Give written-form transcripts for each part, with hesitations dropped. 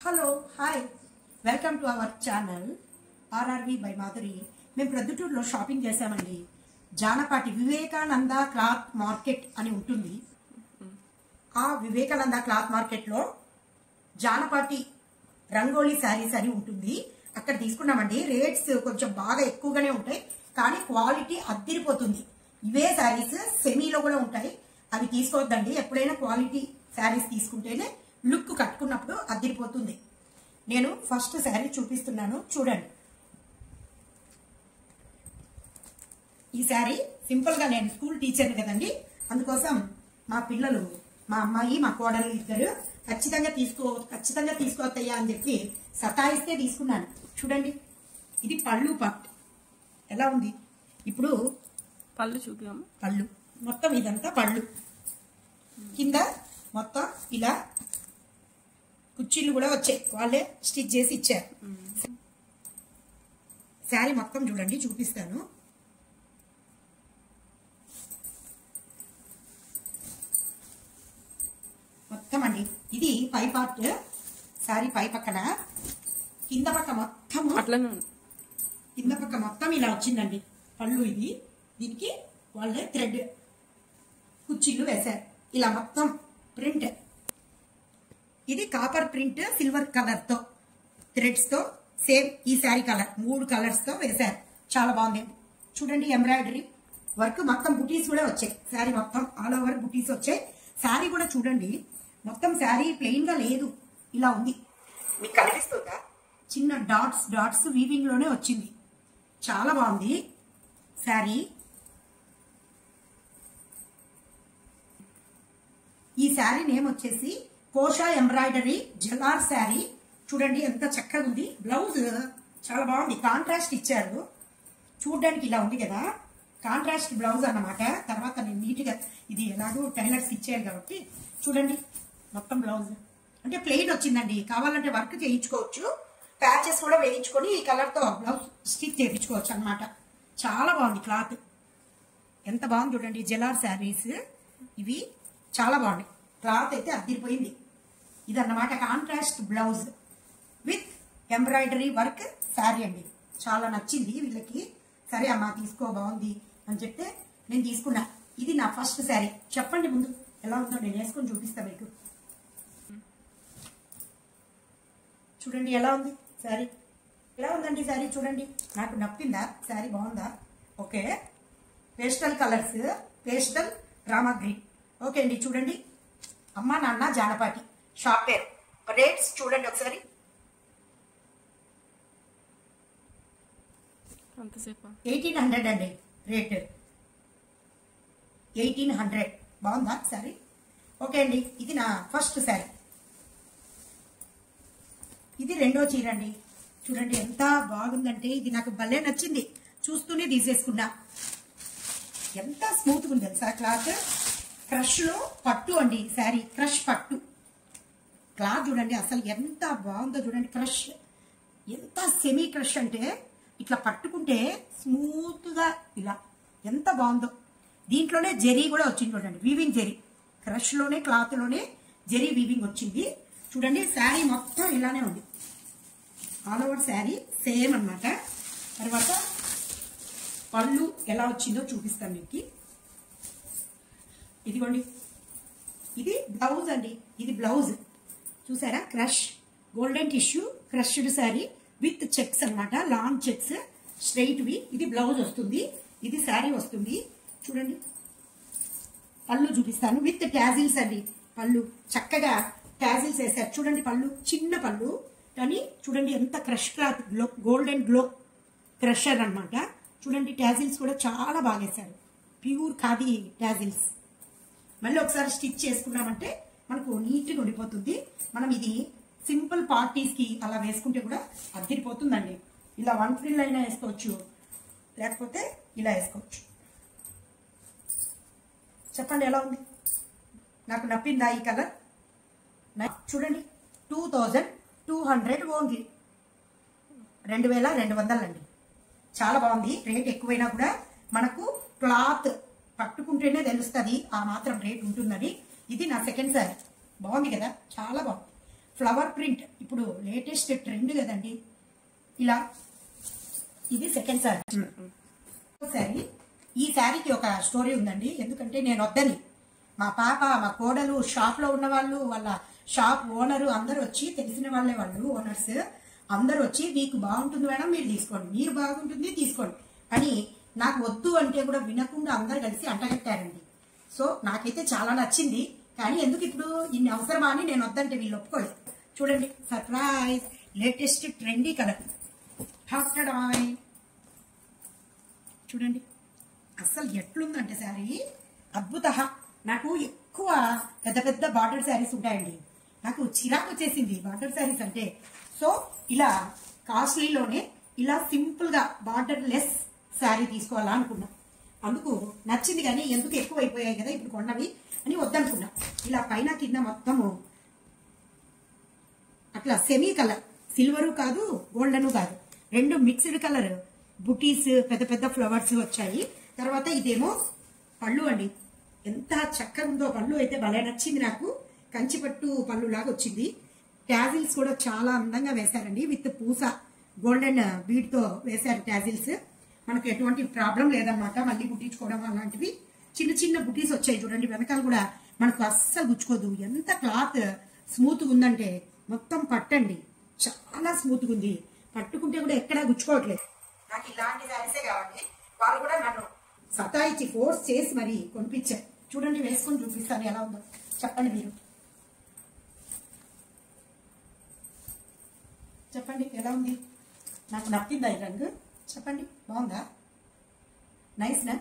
Hello hi welcome to our channel ఆర్ఆర్వి by Madhuri. మేము ప్రొద్దుటూరులో shopping చేసామండి. జానపాటి వివేకానంద క్లాత్ మార్కెట్ అని ఉంటుంది. ఆ వివేకానంద క్లాత్ మార్కెట్లో జానపాటి రంగోలీ శారీస్ అని ఉంటుంది. అక్కడ తీసుకున్నామండి. రేట్స్ కొంచెం బాగా ఎక్కువగానే ఉంటాయి, కానీ క్వాలిటీ అద్దిరిపోతుంది. ఇవే శారీస్ సెమీలో కూడా ఉంటాయి, అవి తీసుకోవద్దండి. ఎప్పుడైనా క్వాలిటీ శారీస్ తీసుకుంటేనే లుక్ కట్టుకున్నప్పుడు అద్దిరిపోతుంది. నేను ఫస్ట్ శారీ చూపిస్తున్నాను, చూడండి. ఈ శారీ సింపుల్ గా, నేను స్కూల్ టీచర్ని కదండి, అందుకోసం మా పిల్లలు, మా అమ్మాయి మా కోడలు ఇద్దరు ఖచ్చితంగా తీసుకోవద్దయ్యా అని చెప్పి సతాయిస్తే తీసుకున్నాను. చూడండి, ఇది పళ్ళు పార్ట్ ఎలా ఉంది. ఇప్పుడు పళ్ళు చూపాము. పళ్ళు మొత్తం ఇదంతా పళ్ళు, కింద మొత్తం ఇలా కుర్చీలు కూడా వచ్చాయి, వాళ్ళే స్టిచ్ చేసి ఇచ్చారు. శారీ మొత్తం చూడండి, చూపిస్తాను. మొత్తం అండి, ఇది పై పార్ట్, శారీ పై పక్కన, కింద పక్క మొత్తం అట్లనే కింద పక్క మొత్తం ఇలా వచ్చిందండి పళ్ళు. ఇది దీనికి వాళ్ళే థ్రెడ్ కుర్చీలు వేశారు, ఇలా మొత్తం ప్రింట్. ఇది కాపర్ ప్రింట్ సిల్వర్ కలర్ తో థ్రెడ్స్ తో సేమ్ ఈ శారీ కలర్ 3 కలర్స్ తో వేశారు. చాలా బాగుంది చూడండి. ఎంబ్రాయిడరీ వర్క్ మొత్తం బుటీస్ కూడా వచ్చాయి. శారీ మొత్తం ఆల్ ఓవర్ బుటీస్ వచ్చాయి. శారీ కూడా చూడండి, మొత్తం శారీ ప్లెయిన్ గా లేదు, ఇలా ఉంది. మీకు కనిపిస్తుందా? చిన్న డాట్స్ వీవింగ్ లోనే వచ్చింది. చాలా బాగుంది శారీ. ఈ శారీ నేమ్ వచ్చేసి కోషా ఎంబ్రాయిడరీ జలార్ శారీ. చూడండి ఎంత చక్కగా ఉంది. బ్లౌజ్ చాలా బాగుంది, కాంట్రాస్ట్ ఇచ్చారు. చూడడానికి ఇలా ఉంది కదా, కాంట్రాస్ట్ బ్లౌజ్ అన్నమాట. తర్వాత నేను నీట్గా, ఇది ఎలాగో టైలర్స్ ఇచ్చేయాలి కాబట్టి చూడండి, మొత్తం బ్లౌజ్ అంటే ప్లెయిన్ వచ్చిందండి. కావాలంటే వర్క్ చేయించుకోవచ్చు, ప్యాచెస్ కూడా వేయించుకొని ఈ కలర్ తో బ్లౌజ్ స్టిచ్ చేయించుకోవచ్చు అన్నమాట. చాలా బాగుంది క్లాత్, ఎంత బాగుంది చూడండి. జలార్ శారీస్ ఇవి చాలా బాగున్నాయి. క్లాత్ అయితే అద్దిరిపోయింది. ఇదన్నమాట contrast blouse with embroidery work sari అండి. చాలా నచ్చింది వీళ్ళకి. సరే అమ్మా తీసుకో, బాగుంది అని చెప్తే నేను తీసుకున్నా. ఇది నా ఫస్ట్ శారీ. చెప్పండి ముందు ఎలా ఉందో, నేను వేసుకొని చూపిస్తాను మీకు. చూడండి ఎలా ఉంది శారీ, ఎలా ఉందండి శారీ. చూడండి, నాకు నప్పిందా శారీ, బాగుందా? Okay, pastel colours, pastel Rama green. Okay అండి, చూడండి. అమ్మ నాన్న జానపాటి షాప్ పేరు. రేట్స్ చూడండి ఒకసారి. అంతసేపు 1800 అండి రేట్, 1800. బాగుందా శారీ? ఓకే అండి, ఇది నా ఫస్ట్ శారీ. ఇది రెండో చీర అండి. చూడండి ఎంత బాగుందంటే, ఇది నాకు భలే నచ్చింది. చూస్తూనే తీసేసుకున్నా. ఎంత స్మూత్గా ఉంది తెలుసా క్లాత్. క్రష్ లో పట్టు అండి శారీ, క్రష్ పట్టు. క్లాత్ చూడండి అసలు ఎంత బాగుందో చూడండి. క్రష్ ఎంత సెమీ క్రష్ అంటే ఇట్లా పట్టుకుంటే స్మూత్ గా ఇలా ఎంత బాగుందో. దీంట్లోనే జెరీ కూడా వచ్చింది చూడండి, వీవింగ్ జెరీ. క్రష్ లోనే క్లాత్ లోనే జెరీ వీవింగ్ వచ్చింది. చూడండి శారీ మొత్తం ఇలానే ఉంది, ఆల్ ఓవర్ శారీ సేమ్ అన్నమాట. తర్వాత పళ్ళు ఎలా వచ్చిందో చూపిస్తాను మీకు. ఇదిగోండి, ఇది బ్లౌజ్ అండి. ఇది బ్లౌజ్ చూసారా, crush golden tissue crushed sari with checks అన్నమాట, లాంగ్ చెక్స్ స్ట్రైట్ వి. ఇది బ్లౌజ్ వస్తుంది, ఇది శారీ వస్తుంది. చూడండి పళ్ళు చూపిస్తాను విత్ ట్యాజిల్స్ అండి. పళ్ళు చక్కగా ట్యాజిల్స్ వేసారు. చూడండి పళ్ళు చిన్న పళ్ళు, కానీ చూడండి ఎంత crush cloth, golden glow crusher అన్నమాట. చూడండి ట్యాజిల్స్ కూడా చాలా బాగా వేశారు, ప్యూర్ ఖాదీ ట్యాజిల్స్. మళ్ళీ ఒకసారి స్టిచ్ చేసుకున్నామంటే మనకు నీట్గా ఉండిపోతుంది. మనం ఇది సింపుల్ పార్టీస్ కి అలా వేసుకుంటే కూడా అద్దిరిపోతుందండి. ఇలా 1 ఫ్రిల్ అయినా వేసుకోవచ్చు, లేకపోతే ఇలా వేసుకోవచ్చు. చెప్పండి ఎలా ఉంది, నాకు నప్పిందా ఈ కలర్? చూడండి 2200 ఓన్లీ, 2200 అండి. చాలా బాగుంది. రేట్ ఎక్కువైనా కూడా మనకు క్లాత్ పట్టుకుంటేనే తెలుస్తుంది ఆ మాత్రం రేట్ ఉంటుందని. ఇది నా సెకండ్ శారీ. బాగుంది కదా, చాలా బాగుంది. ఫ్లవర్ ప్రింట్ ఇప్పుడు లేటెస్ట్ ట్రెండ్ కదండి. ఇలా ఇది సెకండ్ శారీ. ఈ శారీకి ఒక స్టోరీ ఉందండి. ఎందుకంటే నేను వద్దని మా పాప, మా కోడలు, షాప్ లో ఉన్న వాళ్ళు, వాళ్ళ షాప్ ఓనరు అందరు వచ్చి, తెలిసిన వాళ్ళే వాళ్ళు ఓనర్స్ అందరు వచ్చి, మీకు బాగుంటుంది మేడం మీరు తీసుకోండి, మీరు బాగుంటుంది తీసుకోండి అని నాకు వద్దు అంటే కూడా వినకుండా అందరు కలిసి అంటగట్టారండి. సో నాకైతే చాలా నచ్చింది. కానీ ఎందుకు ఇప్పుడు ఇన్ని అవసరమా అని నేను వద్దంటే వీళ్ళు ఒప్పుకోలేదు. చూడండి surprise, latest trendy colour hosted oil. చూడండి అస్సలు ఎట్లుందంటే శారీ అద్భుత. నాకు ఎక్కువ పెద్ద పెద్ద బార్డర్ శారీస్ ఉంటాయండి, నాకు చిరాకు వచ్చేసింది బార్డర్ శారీస్ అంటే. సో ఇలా కాస్ట్లీలోనే ఇలా సింపుల్ గా బార్డర్ లెస్ శారీ తీసుకోవాలా అనుకున్నా. అందుకు నచ్చింది. కానీ ఎందుకు ఎక్కువ అయిపోయాయి కదా ఇప్పుడు కొన్నవి అని వద్దనుకున్నా. ఇలా పైన కింద మొత్తము అట్లా సెమీ కలర్, సిల్వరు కాదు గోల్డెన్ కాదు, రెండు మిక్స్డ్ కలర్ బుటీస్, పెద్ద పెద్ద ఫ్లవర్స్ వచ్చాయి. తర్వాత ఇదేమో పళ్ళు అండి, ఎంత చక్కగా ఉందో పళ్ళు అయితే భలే నచ్చింది నాకు. కంచిపట్టు పళ్ళు లాగా వచ్చింది. ట్యాజిల్స్ కూడా చాలా అందంగా వేశారండి, విత్ పూస గోల్డెన్ బీడ్ తో వేశారు ట్యాజిల్స్. మనకు ఎటువంటి ప్రాబ్లం లేదన్నమాట మళ్ళీ కుట్టించుకోవడం అలాంటివి. చిన్న చిన్న బుటీస్ వచ్చాయి చూడండి, వెనకాల కూడా మనకు అస్సలు గుచ్చుకోదు. ఎంత క్లాత్ స్మూత్ ఉందంటే మొత్తం పట్టండి, చాలా స్మూత్ ఉంది, పట్టుకుంటే కూడా ఎక్కడా గుచ్చుకోవట్లేదు. నాకు ఇలాంటి శారీసే కావాలి. వాళ్ళు కూడా నన్ను సతాయిచ్చి ఫోర్స్ చేసి మరి కొనిపించారు. చూడండి వేసుకొని చూపిస్తాను ఎలా ఉందో చెప్పండి, మీరు చెప్పండి ఎలా ఉంది. నాకు నచ్చిందా ఈ రంగు చెప్పండి, బాగుందా, నైస్నా?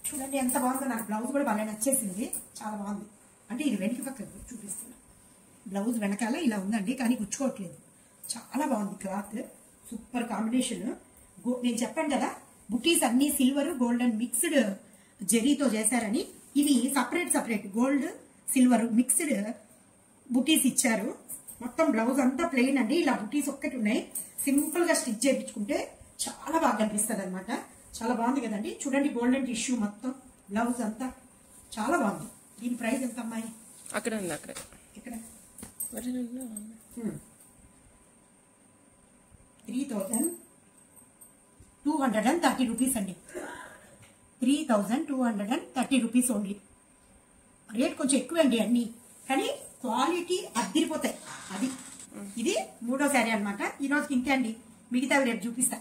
చూడండి ఎంత బాగుందో. నాకు బ్లౌజ్ కూడా బాగా నచ్చేసింది, చాలా బాగుంది. అంటే ఇది వెనక పక్క చూపిస్తున్నా, బ్లౌజ్ వెనకాల ఇలా ఉందండి కానీ గుచ్చుకోవట్లేదు, చాలా బాగుంది. Cloth super combination. నేను చెప్పాను కదా బుటీస్ అన్ని సిల్వర్ గోల్డెన్ మిక్స్డ్ జెరీతో చేశారని. ఇవి సపరేట్ గోల్డ్ సిల్వర్ మిక్స్డ్ బుటీస్ ఇచ్చారు. మొత్తం బ్లౌజ్ అంతా ప్లెయిన్ అండి, ఇలా బుటీస్ ఒక్కటి ఉన్నాయి. సింపుల్ గా స్టిచ్ చేయించుకుంటే చాలా బాగా కనిపిస్తుంది అనమాట. చాలా బాగుంది కదండి. చూడండి గోల్డెన్ టిష్యూ మొత్తం బ్లౌజ్ అంతా చాలా బాగుంది. దీని ప్రైస్ ఎంత అమ్మాయి? అక్కడ ఇక్కడ 3230 రూపీస్ అండి. 3230 రూపీస్ ఓన్లీ. రేట్ కొంచెం ఎక్కువ అండి అన్ని, కానీ క్వాలిటీ అద్దరిపోతాయి. అది ఇది మూడో శారీ అనమాట. ఈ రోజుకి ఇంతే అండి, మిగతావి రేపు చూపిస్తా.